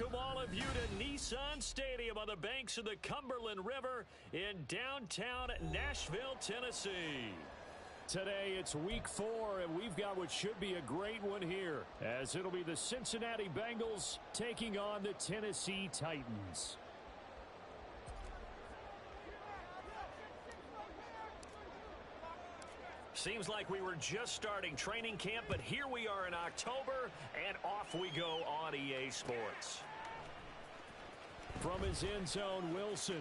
Welcome all of you to Nissan Stadium on the banks of the Cumberland River in downtown Nashville, Tennessee. Today it's week 4, and we've got what should be a great one here, as it'll be the Cincinnati Bengals taking on the Tennessee Titans. Seems like we were just starting training camp, but here we are in October, and off we go on EA Sports. From his end zone, Wilson.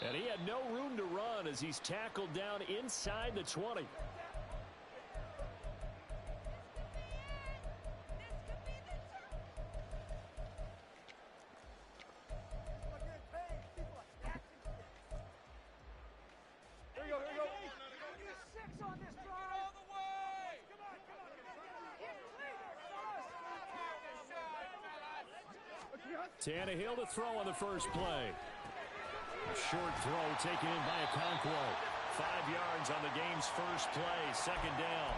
And he had no room to run as he's tackled down inside the 20. Tannehill to throw on the first play. A short throw taken in by Okonkwo. 5 yards on the game's first play, second down.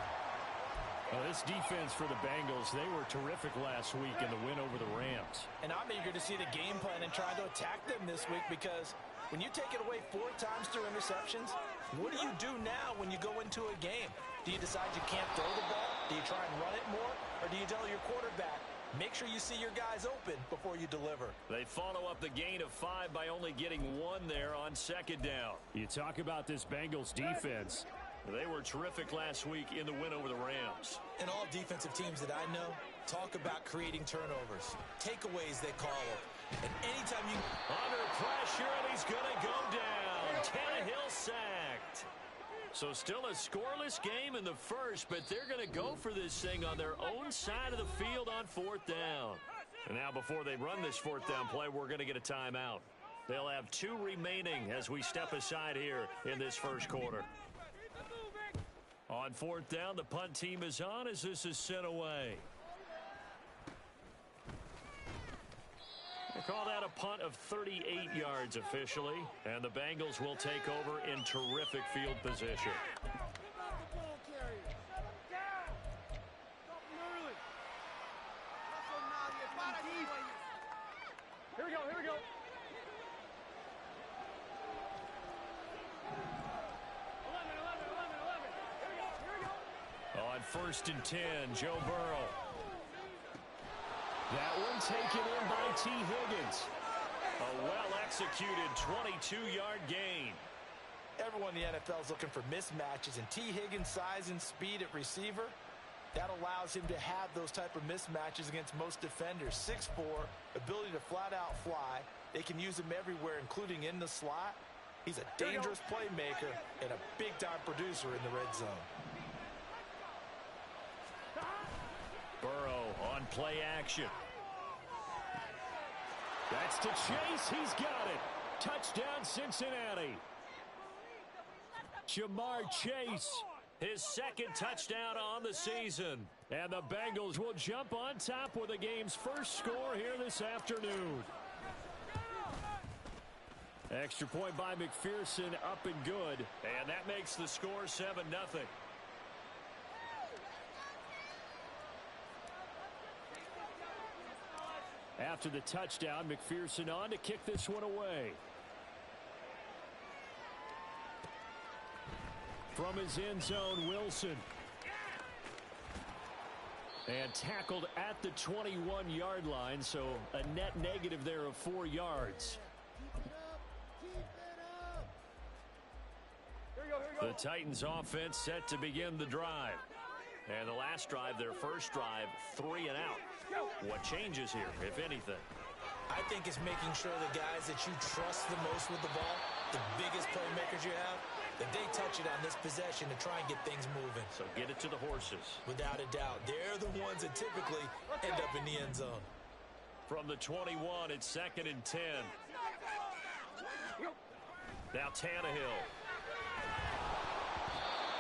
This defense for the Bengals, they were terrific last week in the win over the Rams. And I'm eager to see the game plan and try to attack them this week, because when you take it away 4 times through interceptions, what do you do now when you go into a game? Do you decide you can't throw the ball? Do you try and run it more? Or do you tell your quarterback, make sure you see your guys open before you deliver? They follow up the gain of 5 by only getting 1 there on second down. You talk about this Bengals defense. They were terrific last week in the win over the Rams. And all defensive teams that I know talk about creating turnovers. Takeaways, they call them. And anytime you... Under pressure, and he's going to go down. Tannehill sacked. So still a scoreless game in the first, but they're going to go for this thing on their own side of the field on 4th down. And now before they run this 4th down play, we're going to get a timeout. They'll have 2 remaining as we step aside here in this first quarter. On 4th down, the punt team is on as this is sent away. They call that a punt of 38 yards officially, and the Bengals will take over in terrific field position. Here we go, here we go. 11. Here we go. On 1st and 10, Joe Burrow. That one taken in by T. Higgins. A well-executed 22-yard gain. Everyone in the NFL is looking for mismatches, and T. Higgins' size and speed at receiver, that allows him to have those type of mismatches against most defenders. 6'4", ability to flat-out fly. They can use him everywhere, including in the slot. He's a dangerous playmaker and a big-time producer in the red zone. Burrow on play action. That's to Chase. He's got it. Touchdown, Cincinnati. Jamar Chase, his 2nd touchdown on the season. And the Bengals will jump on top with the game's first score here this afternoon. Extra point by McPherson, up and good. And that makes the score 7-0. After the touchdown, McPherson on to kick this one away. From his end zone, Wilson. And tackled at the 21-yard line, so a net negative there of 4 yards. The Titans offense set to begin the drive. And the last drive, their first drive, 3 and out. What changes here, if anything? I think it's making sure the guys that you trust the most with the ball, the biggest playmakers you have, that they touch it on this possession to try and get things moving. So get it to the horses. Without a doubt. They're the ones that typically end up in the end zone. From the 21, it's 2nd and 10. Now Tannehill.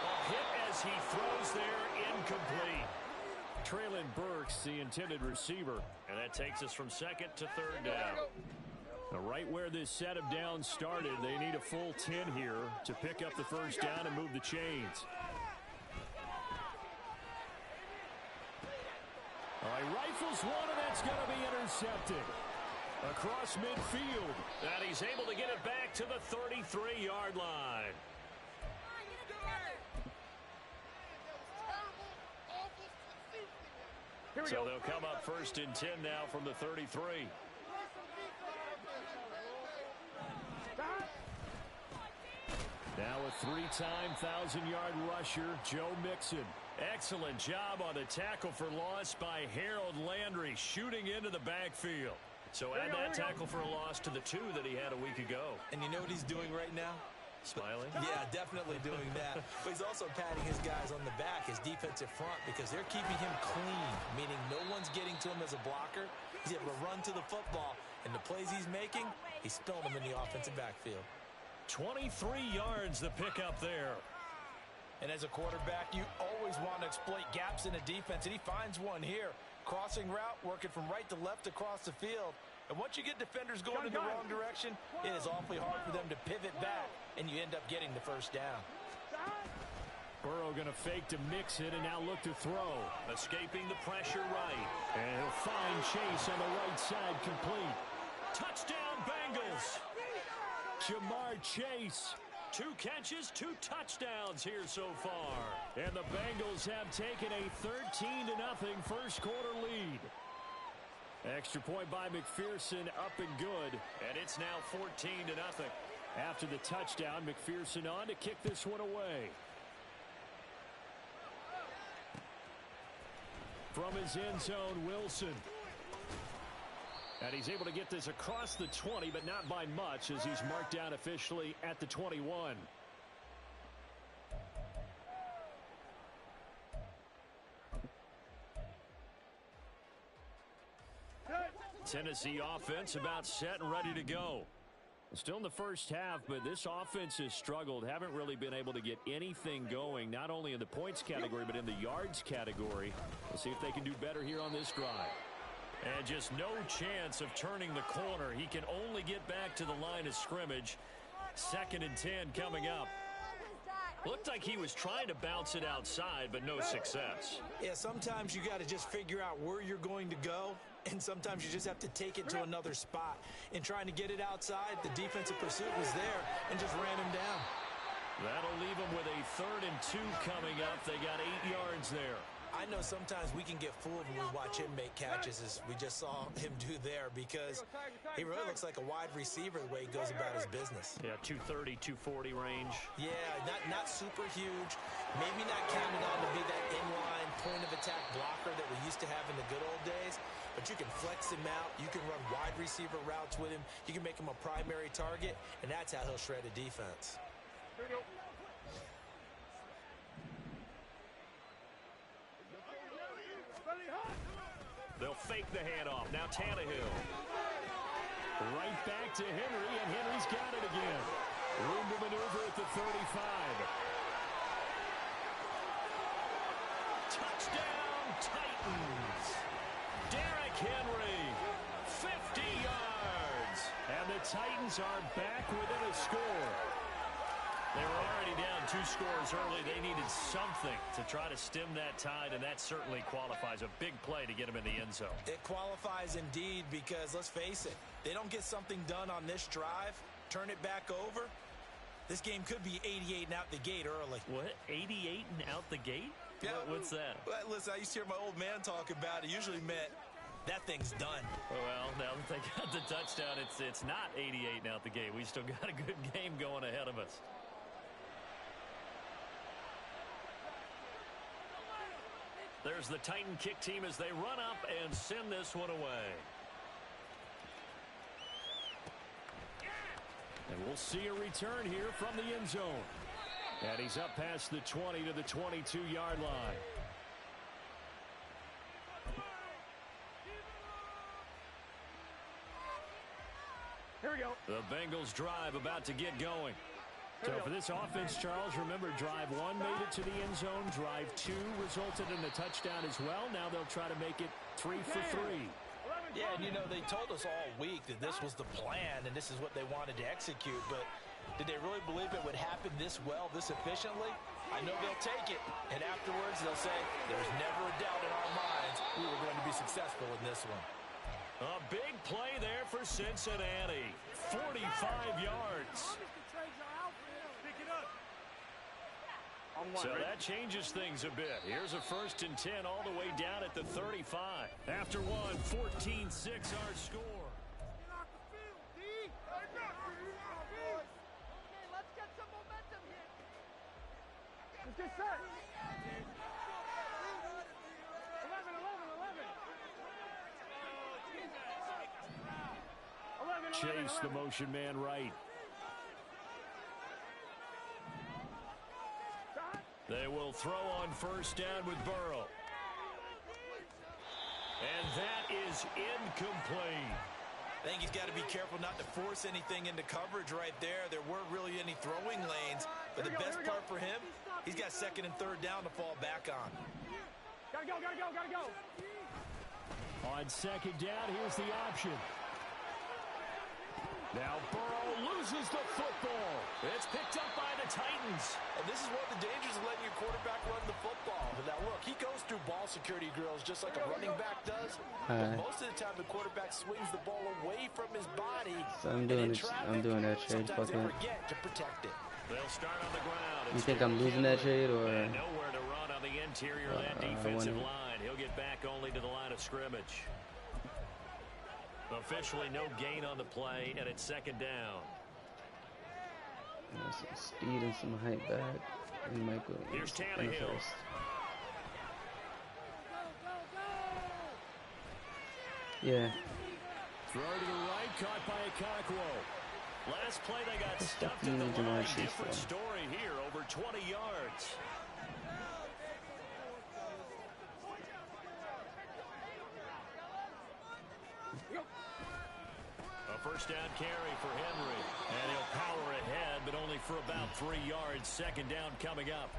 A hit as he throws there, incomplete. Traylon Burks, the intended receiver. And that takes us from 2nd to 3rd down. Now, right where this set of downs started, they need a full 10 here to pick up the first down and move the chains. All right, rifles one, and that's going to be intercepted. Across midfield. And he's able to get it back to the 33-yard line. So they'll come up 1st and 10 now from the 33. Now a 3-time 1,000-yard rusher, Joe Mixon. Excellent job on the tackle for loss by Harold Landry, shooting into the backfield. So add that tackle for a loss to the 2 that he had a week ago. And you know what he's doing right now? Smiling? Yeah, definitely doing that. But he's also patting his guys on the back, his defensive front, because they're keeping him clean, meaning no one's getting to him as a blocker. He's able to run to the football, and the plays he's making, he's spilling them in the offensive backfield. 23 yards the pickup there. And as a quarterback, you always want to exploit gaps in a defense, and he finds one here. Crossing route, working from right to left across the field. And once you get defenders going in the wrong direction, it is awfully hard for them to pivot back, and you end up getting the first down. Burrow going to fake to mix it and now look to throw. Escaping the pressure right. And he'll find Chase on the right side complete. Touchdown Bengals. Jamar Chase. 2 catches, 2 touchdowns here so far. And the Bengals have taken a 13-0 first quarter lead. Extra point by McPherson, up and good. And it's now 14-0. After the touchdown, McPherson on to kick this one away. From his end zone, Wilson. And he's able to get this across the 20, but not by much, as he's marked down officially at the 21. Tennessee offense about set and ready to go. Still in the first half, but this offense has struggled. Haven't really been able to get anything going, not only in the points category, but in the yards category. We'll see if they can do better here on this drive. And just no chance of turning the corner. He can only get back to the line of scrimmage. 2nd and 10 coming up. Looked like he was trying to bounce it outside, but no success. Yeah, sometimes you got to just figure out where you're going to go, and sometimes you just have to take it to another spot. In trying to get it outside, the defensive pursuit was there and just ran him down. That'll leave him with a 3rd and 2 coming up. They got 8 yards there. I know sometimes we can get fooled when we watch him make catches, as we just saw him do there, because he really looks like a wide receiver the way he goes about his business. Yeah, 230, 240 range. Yeah, not super huge. Maybe not counted on to be that inline point-of-attack blocker that we used to have in the good old days, but you can flex him out. You can run wide receiver routes with him. You can make him a primary target, and that's how he'll shred a defense. Here we go. They'll fake the handoff. Now Tannehill. Right back to Henry, and Henry's got it again. Room to maneuver at the 35. Touchdown, Titans. Derrick Henry, 50 yards. And the Titans are back within a score. They were already down 2 scores early. They needed something to try to stem that tide, and that certainly qualifies. A big play to get them in the end zone. It qualifies indeed, because let's face it, they don't get something done on this drive, turn it back over, this game could be 88 and out the gate early. What? 88 and out the gate? Yeah. What's that? Well, listen, I used to hear my old man talk about it. Usually meant that thing's done. Well, now that they got the touchdown, it's not 88 and out the gate. We still got a good game going ahead of us. There's the Titan kick team as they run up and send this one away. And we'll see a return here from the end zone. And he's up past the 20 to the 22-yard line. Here we go. The Bengals drive about to get going. So for this offense, Charles, remember, drive 1 made it to the end zone. Drive 2 resulted in a touchdown as well. Now they'll try to make it 3 for 3. Yeah, and you know, they told us all week that this was the plan and this is what they wanted to execute. But did they really believe it would happen this well, this efficiently? I know they'll take it, and afterwards they'll say, there's never a doubt in our minds we were going to be successful in this one. A big play there for Cincinnati. 45 yards. So that changes things a bit. Here's a 1st and 10 all the way down at the 35. After one, 14-6 our score. Let's get some momentum here. Let's get set. 11. Chase the motion man right. They will throw on 1st down with Burrow. And that is incomplete. I think he's got to be careful not to force anything into coverage right there. There weren't really any throwing lanes. But the best part for him, he's got 2nd and 3rd down to fall back on. Gotta go. On 2nd down, here's the option. Now Burrow loses the football. It's picked up by the Titans. And this is one of the dangers of letting your quarterback run the football. But now look, he goes through ball security drills just like a running back does. But most of the time the quarterback swings the ball away from his body. So I'm doing that trade. Sometimes they forget to protect it. They'll start on the ground. You think I'm losing that trade or? Nowhere to run on the interior of that defensive line. He'll get back only to the line of scrimmage. Officially no gain on the play, and it's 2nd down. Some speed and some height back. And Michael. Here's Tannehill. Yeah. Throw to the right, caught by Okonkwo. Last play they got stuffed in the Definitely line. Jamar Chase, Different though. story here, over 20 yards. A 1st down carry for Henry. And he'll power ahead, but only for about 3 yards. 2nd down coming up.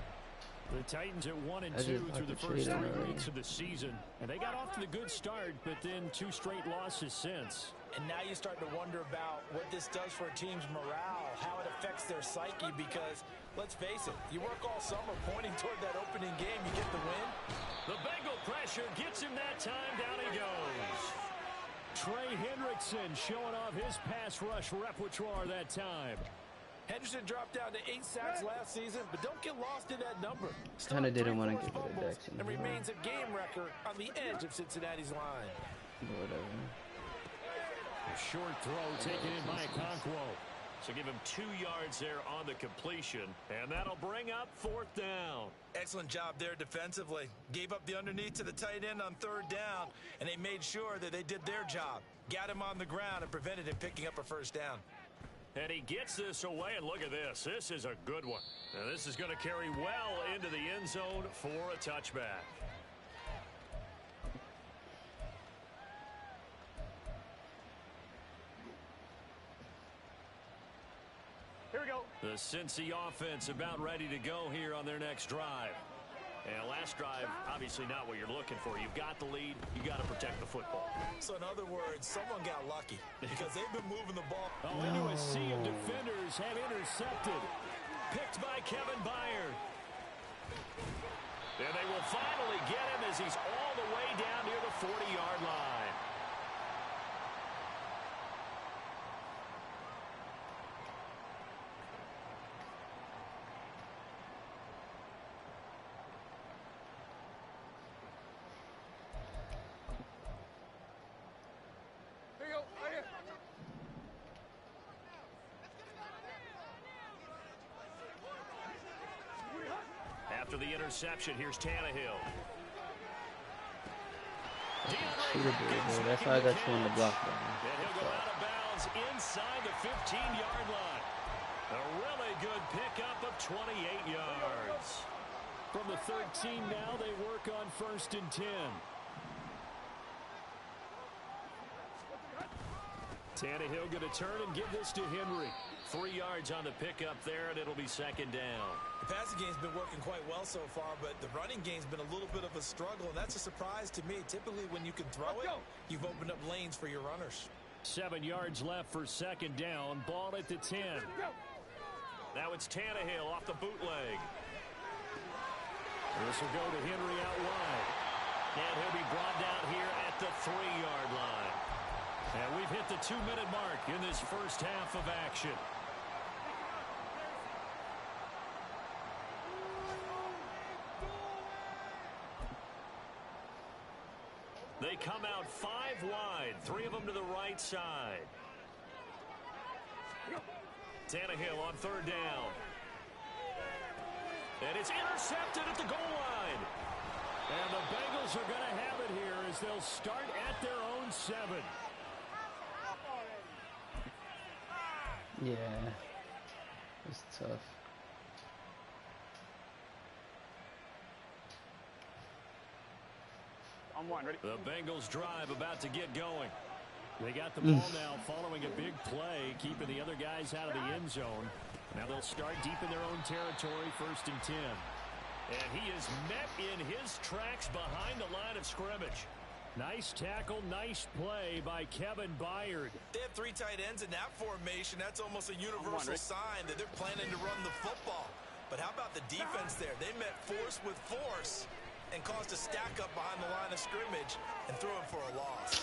The Titans at 1 and 2 through the first 3 weeks of the season. And they got off to the good start, but then 2 straight losses since. And now you start to wonder about what this does for a team's morale, how it affects their psyche, because, let's face it, you work all summer pointing toward that opening game, you get the win. The Bengal pressure gets him that time, down he goes. Trey Hendrickson showing off his pass rush repertoire that time. Henderson dropped down to 8 sacks last season, but don't get lost in that number. Kind of didn't want to give it to Jackson. And remains a game record on the edge of Cincinnati's line. Whatever. A short throw taken in by Okonkwo. So give him 2 yards there on the completion, and that'll bring up 4th down. Excellent job there defensively. Gave up the underneath to the tight end on 3rd down, and they made sure that they did their job. Got him on the ground and prevented him picking up a 1st down. And he gets this away, and look at this. This is a good one. Now this is going to carry well into the end zone for a touchback. Here we go. The Cincy offense about ready to go here on their next drive. And last drive, obviously not what you're looking for. You've got the lead. You got to protect the football. So in other words, someone got lucky because they've been moving the ball. Into a sea of defenders have intercepted. Picked by Kevin Byard. And they will finally get him as he's all the way down near the 40-yard line. Here you go. Right here. After the interception, here's Tannehill. That's why I got you on the block. And he'll go out of bounds inside the 15-yard line. A really good pickup of 28 yards. From the 13 now, they work on 1st and 10. Tannehill going to turn and give this to Henry. 3 yards on the pickup there, and it'll be 2nd down. The passing game's been working quite well so far, but the running game's been a little bit of a struggle, and that's a surprise to me. Typically, when you can throw it, you've opened up lanes for your runners. 7 yards left for 2nd down. Ball at the 10. Now it's Tannehill off the bootleg. This will go to Henry out wide. And he'll be brought down here at the 3-yard line. And we've hit the 2-minute mark in this first half of action. They come out 5 wide, 3 of them to the right side. Tannehill on 3rd down. And it's intercepted at the goal line. And the Bengals are going to have it here as they'll start at their own 7. Yeah, it's tough. On 1, ready? The Bengals drive about to get going. They got the ball now following a big play, keeping the other guys out of the end zone. Now they'll start deep in their own territory, 1st and 10. And he is met in his tracks behind the line of scrimmage. Nice tackle, nice play by Kevin Byard. They have 3 tight ends in that formation. That's almost a universal sign that they're planning to run the football. But how about the defense there? They met force with force and caused a stack up behind the line of scrimmage and threw him for a loss.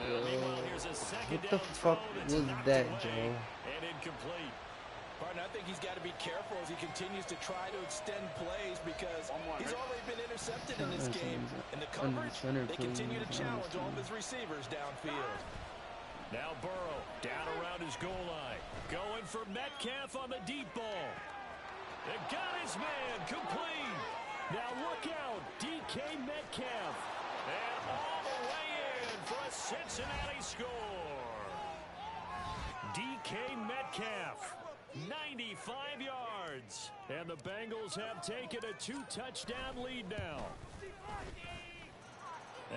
Meanwhile, here's a 2nd What down the fuck throw was that's that, knocked Joe? away and incomplete. Partner, I think he's got to be careful as he continues to try to extend plays because he's already been intercepted in this game. In the coverage, they continue to challenge all of his receivers downfield. Now Burrow down around his goal line. Going for Metcalf on the deep ball. It got his man complete. Now look out, DK Metcalf. And all the way in for a Cincinnati score. DK Metcalf, 95 yards. And the Bengals have taken a 2-touchdown lead now.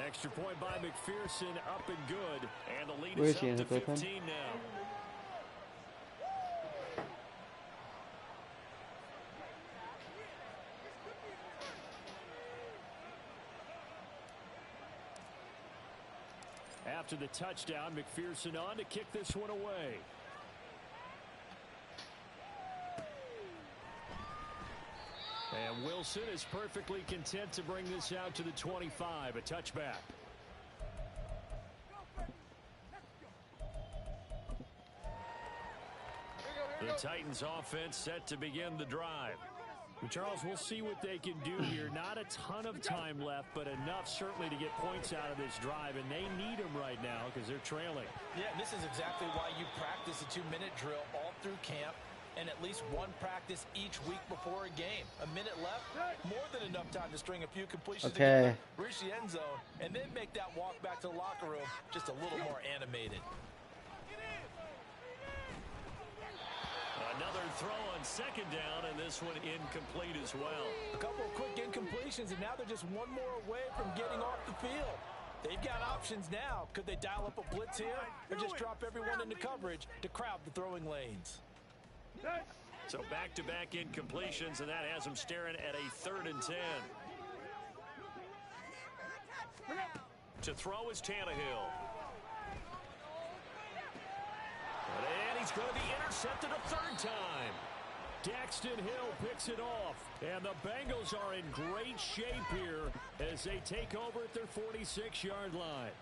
Extra point by McPherson, up and good. And the lead is up to 15 now. After the touchdown, McPherson on to kick this one away. And Wilson is perfectly content to bring this out to the 25, a touchback. The Titans offense set to begin the drive. And Charles, we'll see what they can do here. Not a ton of time left, but enough certainly to get points out of this drive, and they need them right now because they're trailing. Yeah, and this is exactly why you practice a 2-minute drill all through camp and at least 1 practice each week before a game. A minute left, more than enough time to string a few completions together, reach the end zone, and then make that walk back to the locker room just a little more animated. Another throw on 2nd down, and this one incomplete as well. A couple of quick incompletions, and now they're just 1 more away from getting off the field. They've got options now. Could they dial up a blitz here or just drop everyone into coverage to crowd the throwing lanes? So back-to-back incompletions, and that has them staring at a 3rd and 10. To throw is Tannehill. And he's going to be intercepted a 3rd time. Daxton Hill picks it off. And the Bengals are in great shape here as they take over at their 46-yard line.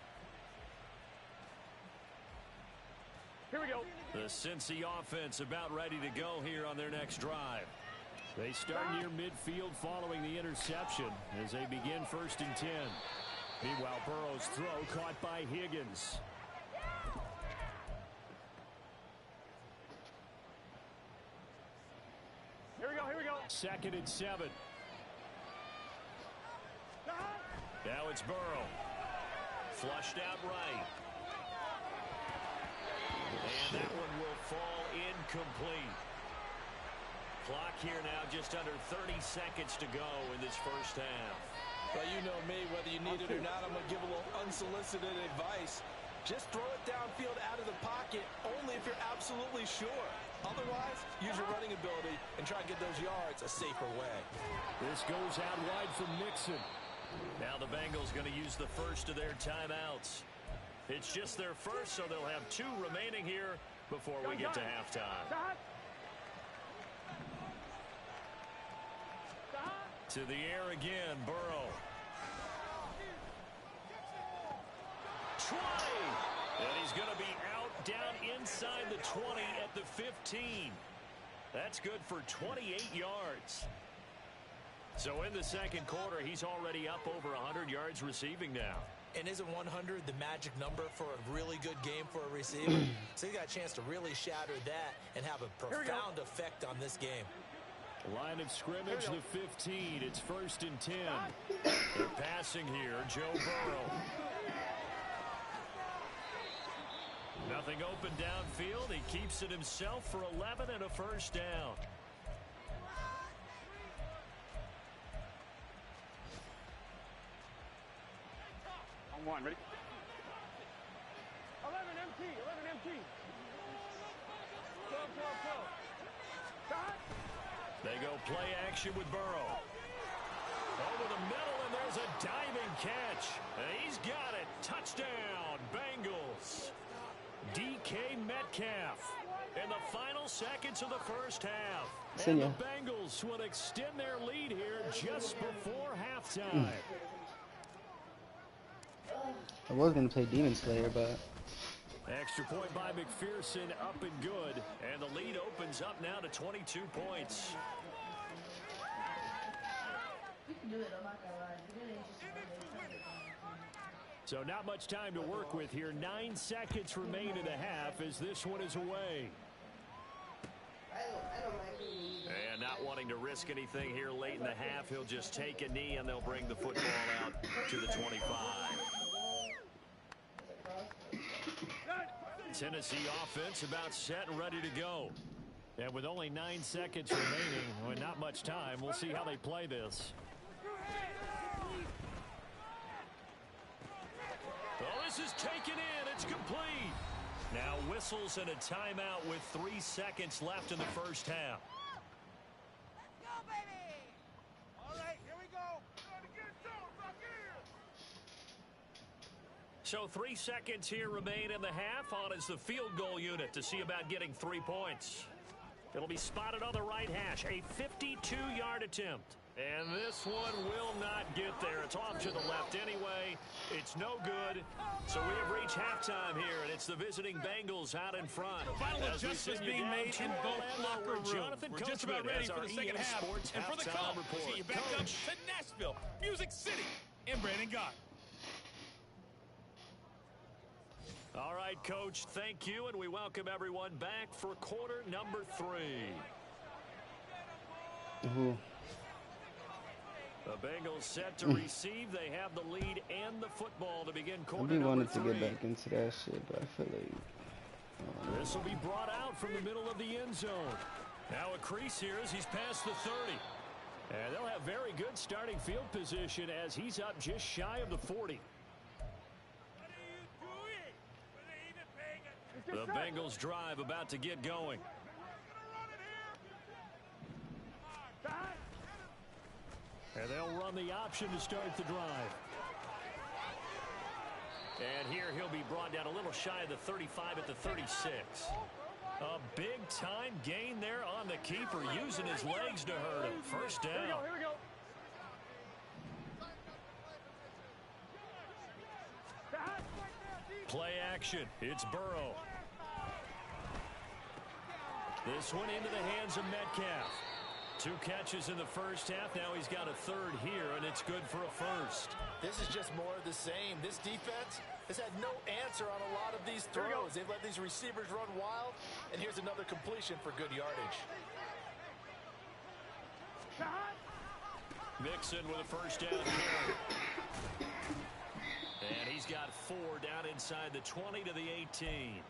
Here we go. The Cincy offense about ready to go here on their next drive. They start near midfield following the interception as they begin 1st and 10. Meanwhile, Burrow's throw caught by Higgins. Here we go. 2nd and 7. Now it's Burrow. Flushed out right. And that one will fall incomplete. Clock here now just under 30 seconds to go in this first half. Well, you know me, whether you need it or not, I'm going to give a little unsolicited advice. Just throw it downfield out of the pocket only if you're absolutely sure. Otherwise, use your running ability and try to get those yards a safer way. This goes out wide from Mixon. Now the Bengals going to use the first of their timeouts. It's just their first, so they'll have 2 remaining here before we get to halftime. To the air again, Burrow. 20. And he's going to be out down inside the 20 at the 15. That's good for 28 yards. So in the second quarter, he's already up over 100 yards receiving now. And isn't 100 the magic number for a really good game for a receiver? So he got a chance to really shatter that and have a profound effect on this game. Line of scrimmage, the 15. It's 1st and 10. They're passing here, Joe Burrow. Nothing open downfield. He keeps it himself for 11 and a first down. On one, ready? 11 MT, 11 MT. Go. Stop. They go play action with Burrow. Over the middle, and there's a diving catch. And he's got it. Touchdown, Bengals. DK Metcalf in the final seconds of the first half. And the Bengals will extend their lead here just before halftime. I was going to play Demon Slayer, but... Extra point by McPherson, up and good. And the lead opens up now to 22 points. So not much time to work with here. 9 seconds remain in the half as this one is away. And not wanting to risk anything here late in the half, he'll just take a knee and they'll bring the football out to the 25. Tennessee offense about set and ready to go. And with only 9 seconds remaining, with not much time, we'll see how they play this. Oh, this is taken in. It's complete. Now whistles and a timeout with 3 seconds left in the first half. Let's go, baby. All right, here we go. So 3 seconds here remain in the half. On is the field goal unit to see about getting 3 points. It'll be spotted on the right hash. A 52-yard attempt. And this one will not get there. It's off to the left anyway. It's no good. So we have reached halftime here, and it's the visiting Bengals out in front. Final adjustments being made in both locker rooms. We're just about ready for the second half. And for the call, we'll see you back up to Nashville, Music City, and Brandon Gott. All right, Coach, thank you, and we welcome everyone back for quarter number 3. The Bengals set to receive. They have the lead and the football to begin quarter number 3. I wanted to get back into that shit, but I feel like... This will be brought out from the middle of the end zone. Now a crease here as he's past the 30. And they'll have very good starting field position as he's up just shy of the 40. The Bengals drive about to get going. And they'll run the option to start the drive. And here he'll be brought down a little shy of the 35 at the 36. A big-time gain there on the keeper, using his legs to hurt him. First down. Here we go. Play action. It's Burrow. This one into the hands of Metcalf. 2 catches in the first half. Now he's got a 3rd here, and it's good for a first. This is just more of the same. This defense has had no answer on a lot of these throws. They've let these receivers run wild, and here's another completion for good yardage. Mixon with a first down carry. And he's got 4 down inside the 20 to the 18.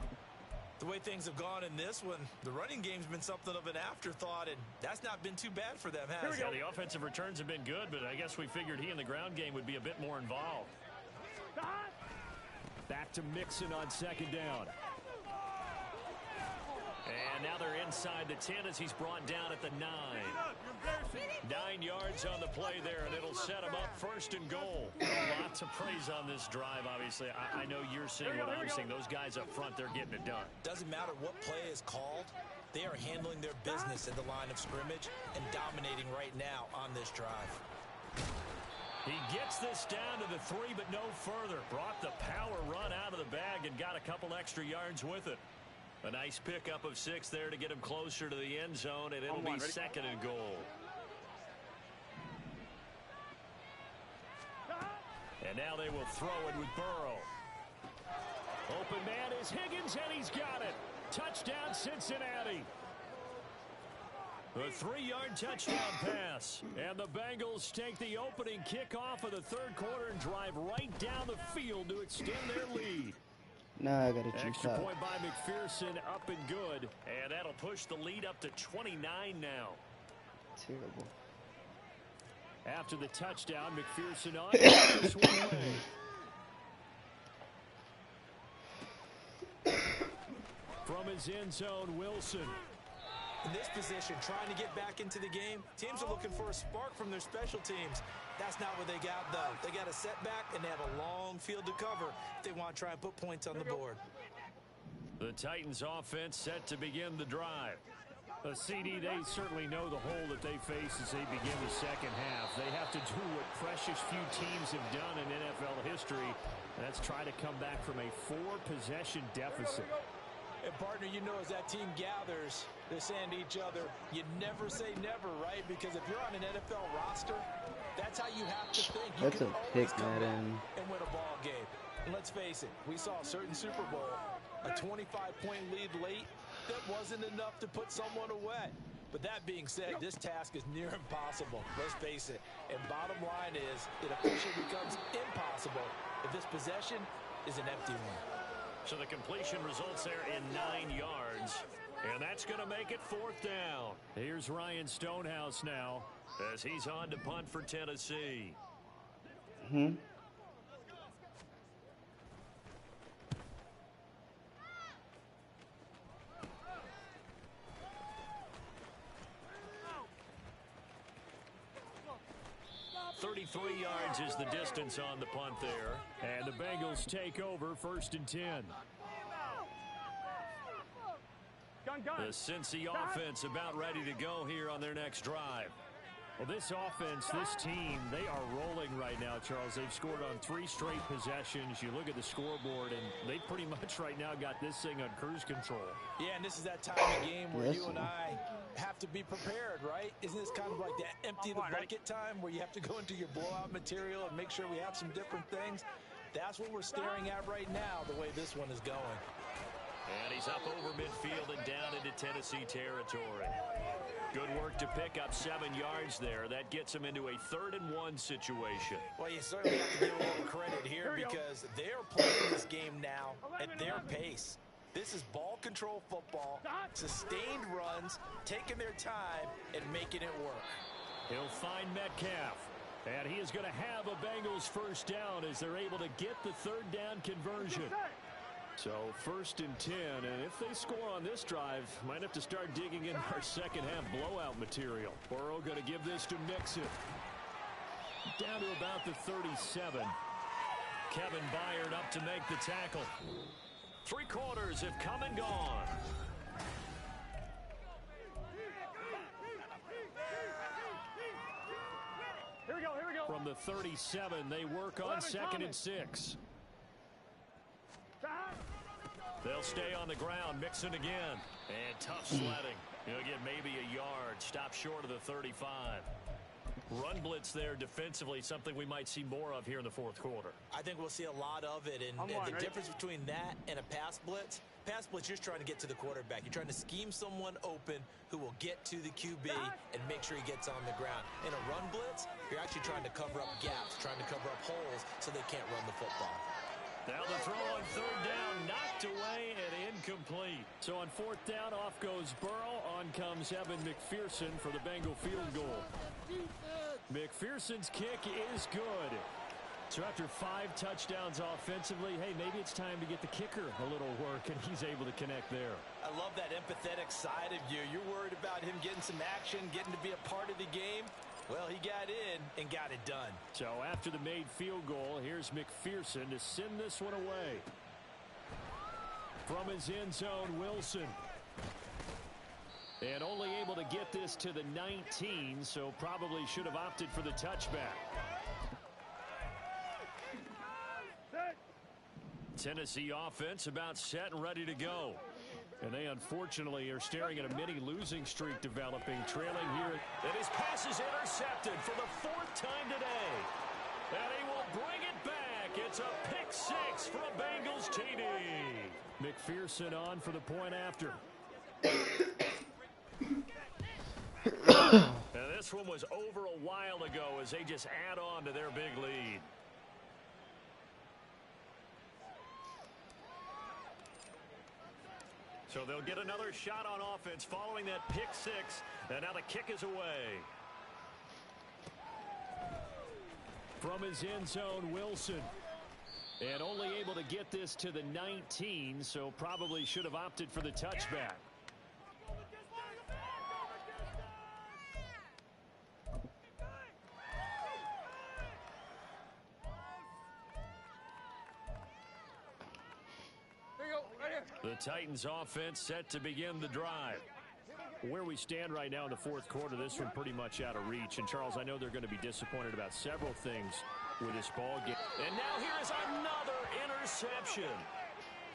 The way things have gone in this one, the running game's been something of an afterthought, and that's not been too bad for them, has it? Yeah, the offensive returns have been good, but I guess we figured he in the ground game would be a bit more involved. Back to Mixon on second down. And now they're inside the 10 as he's brought down at the 9. 9 yards on the play there, and it'll set him up 1st and goal. Lots of praise on this drive, obviously. I know you're seeing what I'm seeing. Those guys up front, they're getting it done. Doesn't matter what play is called. They are handling their business at the line of scrimmage and dominating right now on this drive. He gets this down to the 3, but no further. Brought the power run out of the bag and got a couple extra yards with it. A nice pickup of 6 there to get him closer to the end zone, and it'll be 2nd and goal. And now they will throw it with Burrow. Open man is Higgins, and he's got it. Touchdown, Cincinnati. A 3-yard touchdown pass. And the Bengals take the opening kickoff of the 3rd quarter and drive right down the field to extend their lead. Now I got to choose Extra top. point by McPherson, up and good. And that'll push the lead up to 29 now. Terrible. After the touchdown, McPherson on this one away. From his end zone, Wilson. In this position, trying to get back into the game, teams are looking for a spark from their special teams. That's not what they got, though. They got a setback, and they have a long field to cover if they want to try and put points on the board. The Titans offense set to begin the drive. A CD, they certainly know the hole that they face as they begin the second half. They have to do what precious few teams have done in NFL history. That's try to come back from a 4-possession deficit. And partner, you know, as that team gathers, they're saying to each other, you never say never, right? Because if you're on an NFL roster, that's how you have to think. You That's a pick, Madden. And win a ball game. And let's face it, we saw a certain Super Bowl, a 25-point lead late, that wasn't enough to put someone away. But that being said, this task is near impossible. Let's face it. And bottom line is, it officially becomes impossible if this possession is an empty one. So the completion results there in 9 yards. And that's going to make it 4th down. Here's Ryan Stonehouse now as he's on to punt for Tennessee. Hmm. .33 yards is the distance on the punt there. And the Bengals take over 1st and 10. The Cincy offense about ready to go here on their next drive. Well, this offense, this team, they are rolling right now, Charles. They've scored on 3 straight possessions. You look at the scoreboard, and they pretty much right now got this thing on cruise control. Yeah, and this is that time of game where you and I have to be prepared, right? Isn't this kind of like that empty the bucket time where you have to go into your blowout material and make sure we have some different things? That's what we're staring at right now, the way this one is going. And he's up over midfield and down into Tennessee territory. Good work to pick up 7 yards there. That gets him into a 3rd and 1 situation. Well, you certainly have to give a little credit here because they're playing this game now at their pace. This is ball control football, sustained runs, taking their time and making it work. He'll find Metcalf. And he is going to have a Bengals 1st down as they're able to get the 3rd down conversion. So 1st and 10, and if they score on this drive, might have to start digging in our second half blowout material. Burrow going to give this to Mixon. Down to about the 37. Kevin Byard up to make the tackle. 3 quarters have come and gone. Here we go. From the 37, they work on 2nd and 6. They'll stay on the ground. Mixon again. And tough sledding. He'll get maybe a yard. Stop short of the 35. Run blitz there defensively, something we might see more of here in the 4th quarter. I think we'll see a lot of it. And the difference between that and a pass blitz, you're just trying to get to the quarterback. You're trying to scheme someone open who will get to the QB and make sure he gets on the ground. In a run blitz, you're actually trying to cover up gaps, trying to cover up holes so they can't run the football. Now the throw on 3rd down, knocked away and incomplete. So on 4th down, off goes Burrow. On comes Evan McPherson for the Bengal field goal. McPherson's kick is good. So after 5 touchdowns offensively, hey, maybe it's time to get the kicker a little work, and he's able to connect there. I love that empathetic side of you. You're worried about him getting some action, getting to be a part of the game. Well, he got in and got it done. So after the made field goal, here's McPherson to send this one away. From his end zone, Wilson. And only able to get this to the 19, so probably should have opted for the touchback. Tennessee offense about set and ready to go. And they unfortunately are staring at a mini losing streak developing, trailing here. And his pass is intercepted for the 4th time today. And he will bring it back. It's a pick 6 for a Bengals TD. McPherson on for the point after. And this one was over a while ago as they just add on to their big lead. So they'll get another shot on offense following that pick 6. And now the kick is away. From his end zone, Wilson. And only able to get this to the 19, so probably should have opted for the touchback. The Titans offense set to begin the drive. Where we stand right now in the 4th quarter, this one pretty much out of reach. And Charles, I know they're going to be disappointed about several things with this ball game. And now here is another interception.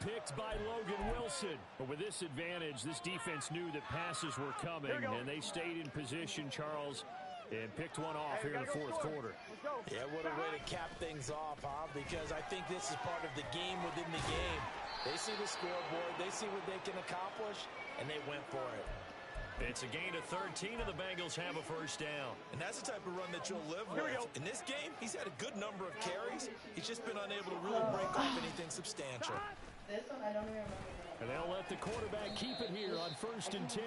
Picked by Logan Wilson. But with this advantage, this defense knew that passes were coming, and they stayed in position, Charles, and picked one off here in the 4th quarter. Yeah, what a way to cap things off, huh? Because I think this is part of the game within the game. They see the scoreboard, they see what they can accomplish, and they went for it. It's a gain of 13, and the Bengals have a first down. And that's the type of run that you'll live with. In this game, he's had a good number of carries. He's just been unable to really break off anything substantial. This one, I don't even remember. And they'll let the quarterback keep it here on 1st and 10.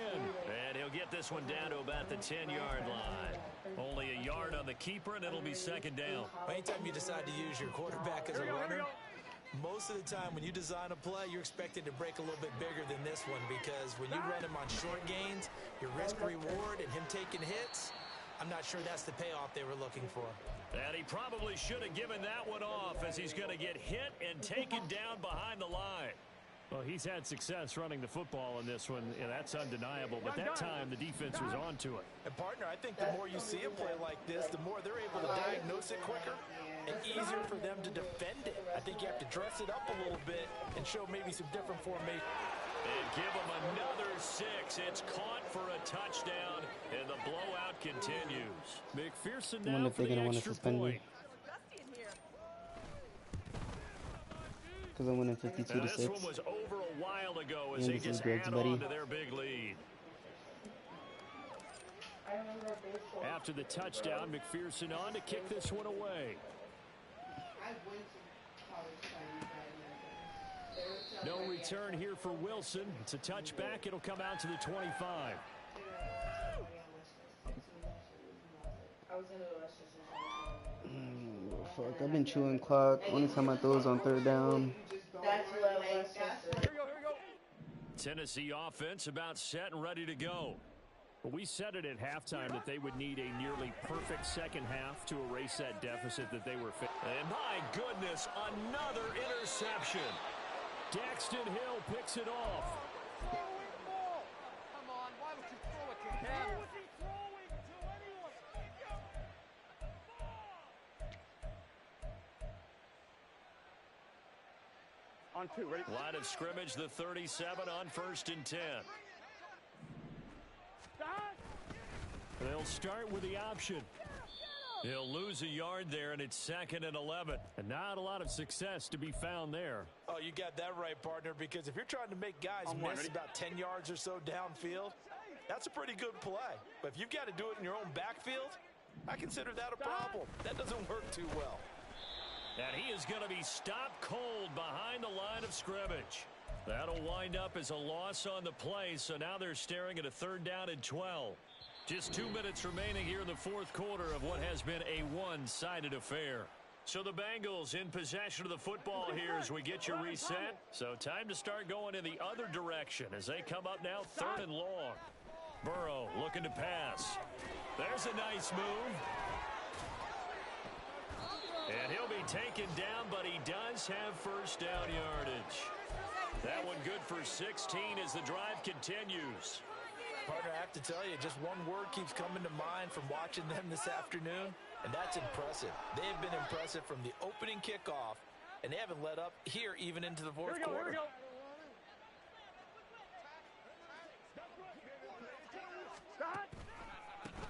And he'll get this one down to about the 10-yard line. Only a yard on the keeper, and it'll be 2nd down. Anytime you decide to use your quarterback as a runner, most of the time when you design a play, you're expected to break a little bit bigger than this one, because when you run him on short gains, your risk-reward and him taking hits, I'm not sure that's the payoff they were looking for. And he probably should have given that one off, as he's going to get hit and taken down behind the line. Well, he's had success running the football in this one, and that's undeniable. But that time, the defense was onto it. And, partner, I think the more you see a play like this, the more they're able to diagnose it quicker and easier for them to defend it. I think you have to dress it up a little bit and show maybe some different formation. And give him another 6. It's caught for a touchdown, and the blowout continues. McPherson now for the extra point. Because I'm winning 52 to 6. This one was over a while ago as they just add on to their big lead. After the touchdown, McPherson on to kick this one away. No return here for Wilson. It's a touchback. It'll come out to the 25. Fuck, I've been chewing clock. Only time I throw is on 3rd down. Tennessee offense about set and ready to go. But we said it at halftime that they would need a nearly perfect 2nd half to erase that deficit that they were facing. And my goodness, another interception. Daxton Hill picks it off. Come on, why would you throw it to him? On 2, ready? Line of scrimmage, the 37 on 1st and 10. They'll start with the option. He'll lose a yard there, and it's 2nd and 11. And not a lot of success to be found there. Oh, you got that right, partner, because if you're trying to make guys miss about 10 yards or so downfield, that's a pretty good play. But if you've got to do it in your own backfield, I consider that a problem. That doesn't work too well. And he is going to be stopped cold behind the line of scrimmage. That'll wind up as a loss on the play, so now they're staring at a 3rd down and 12. Just 2 minutes remaining here in the 4th quarter of what has been a one-sided affair. So the Bengals in possession of the football here as we get your reset. So time to start going in the other direction as they come up now 3rd and long. Burrow looking to pass. There's a nice move. And he'll be taken down, but he does have 1st down yardage. That one good for 16 as the drive continues. Partner, I have to tell you, just one word keeps coming to mind from watching them this afternoon, and that's impressive. They have been impressive from the opening kickoff, and they haven't let up here even into the fourth quarter. Here we go.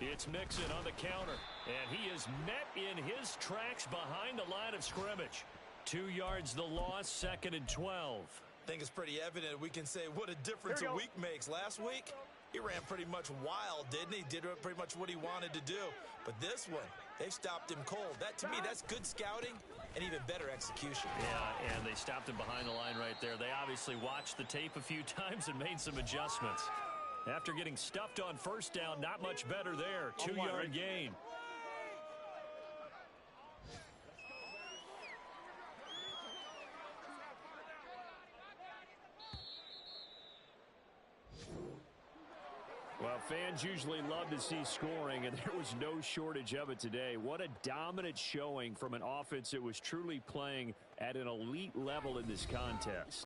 It's Mixon on the counter, and he is met in his tracks behind the line of scrimmage. 2 yards the loss, 2nd and 12. I think it's pretty evident we can say what a difference a week makes. Last week, he ran pretty much wild, didn't he? Did pretty much what he wanted to do. But this one, they've stopped him cold. That, to me, that's good scouting and even better execution. Yeah, and they stopped him behind the line right there. They obviously watched the tape a few times and made some adjustments. After getting stuffed on first down, not much better there. 2-yard gain. Well, fans usually love to see scoring, and there was no shortage of it today. What a dominant showing from an offense that was truly playing at an elite level in this contest.